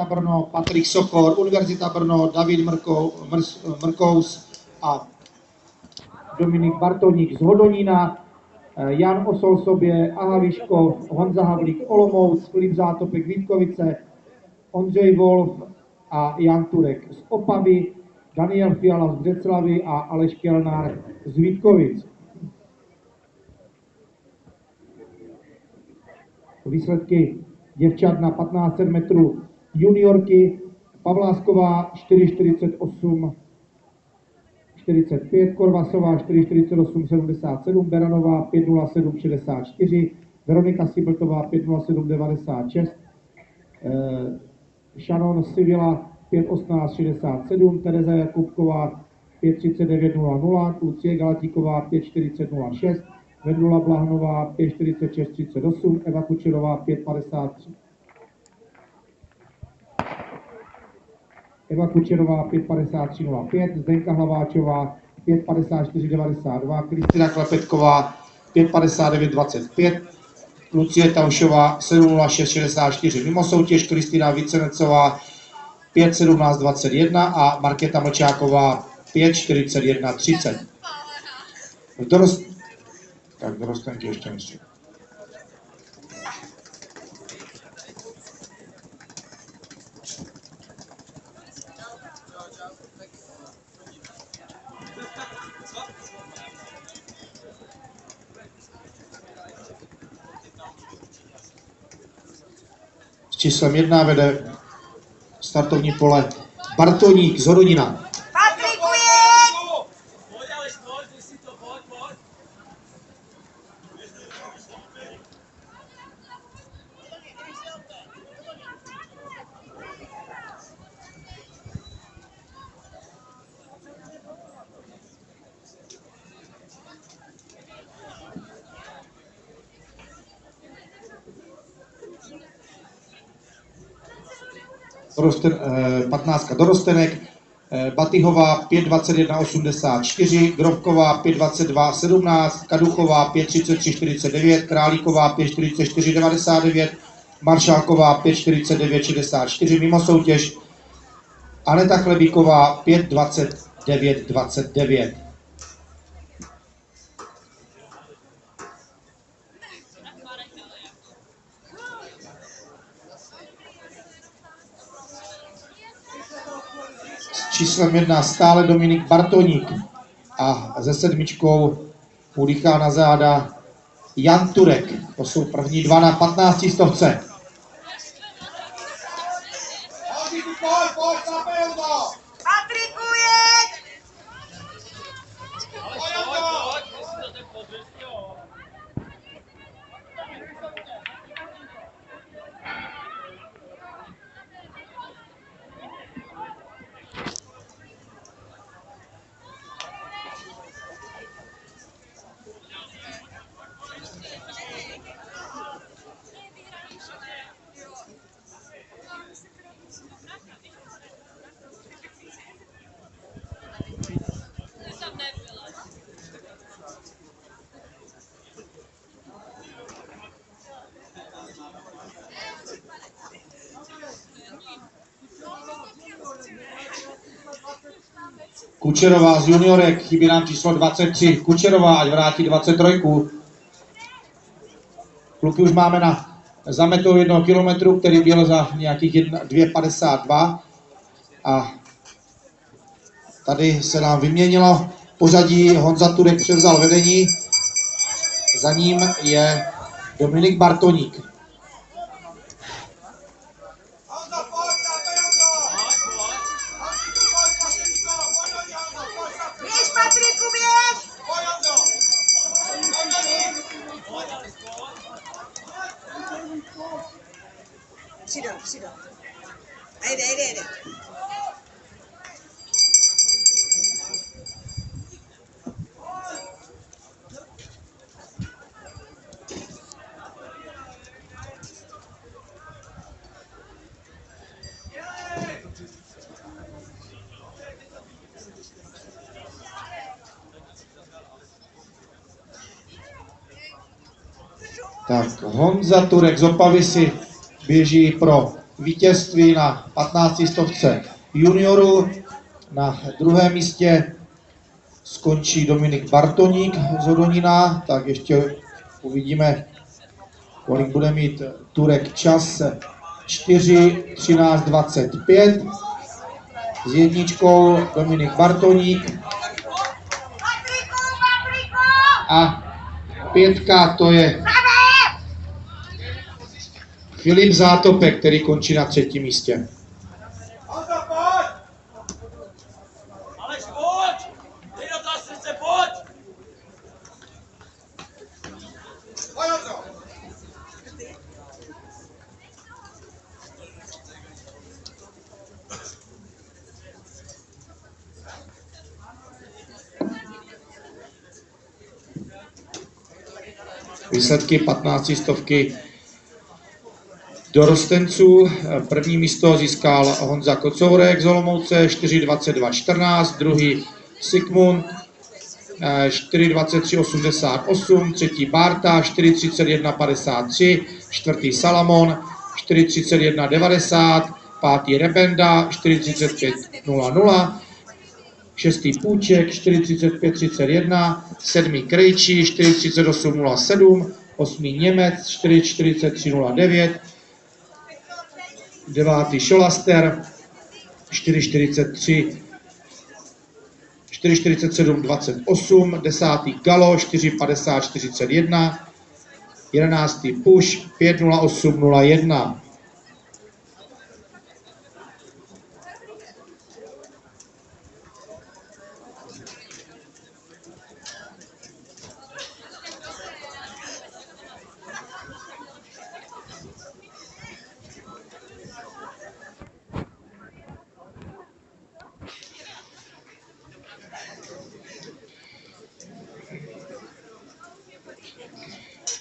Brno Patrik Sochor, Univerzita Brno David Mrkous a Dominik Bartoník z Hodonína, Jan Osol Sobě, Aha Vyškov, Honza Havlík Olomouc, Filip Zátopek Vítkovice, Ondřej Wolf a Jan Turek z Opavy, Daniel Fiala z Břeclavy a Aleš Kelnár z Vítkovic. Výsledky děvčat na 1500 metrů juniorky: Pavlásková 4,48,45, Korvasová 4,48,77, Beranová 5,07,64, Veronika Sibltová 5,07,96, Shannon Sivila 5,18,67, Tereza Jakubková 5,39,00, Lucie Galatíková 5,40,06, Vendula Blahnová 5,46,38, Eva Kučerová 5,53. Eva Kučerová 5,53,05, Zdenka Hlaváčová 5,54,92, Kristina Klepetková 5,59,25, Lucie Taušová 7,06,64. Mimo soutěž Kristina Vícenecová 5,17,21 a Markéta Mlčáková 5,41,30. Tak dorostenky ještě myslím. S číslem 1 vede startovní pole Bartoník z Hodonína. Dorosten, 15 dorostenek, Batyhová 5,21,84, Grobková 5,22,17, Kaduchová 5,33,49, Králíková 5,44,99, Maršálková 5,49,64, mimo soutěž Aneta Chlebíková 5,29,29. Číslem 1 stále Dominik Bartoník a se 7 udýchá na záda Jan Turek. To jsou první dva na 15 stovce. Kučerová z juniorek, chybí nám číslo 23. Kučerová, ať vrátí 23. Kluky už máme za metou 1 kilometru, který byl za nějakých 2,52. A tady se nám vyměnilo pořadí, Honza Turek převzal vedení, za ním je Dominik Bartoník. Přido. Jde. Tak Honza Turek z Opavy si běží pro vítězství na 15 stovce juniorů. Na druhém místě skončí Dominik Bartoník z Hodonína, tak ještě uvidíme, kolik bude mít Turek čas. 4:13:25 s jedničkou Dominik Bartoník a pětka to je Filip Zátopek, který končí na třetím místě. Výsledky 15 stovky dorostenců. První místo získal Honza Kocourek z Olomouce 4:22:14, druhý Sigmund 4:23:88, třetí Barta 4:31:53, čtvrtý Salamon 4:31:90, pátý Rebenda 4:35:00, šestý Půček 4:35:31, sedmý Krejčí 4:38:07, osmý Němec 4:43:09, devátý Šolaster 4:47:28, desátý Galo 4:50:41, jedenáctý Puš 5:08:01.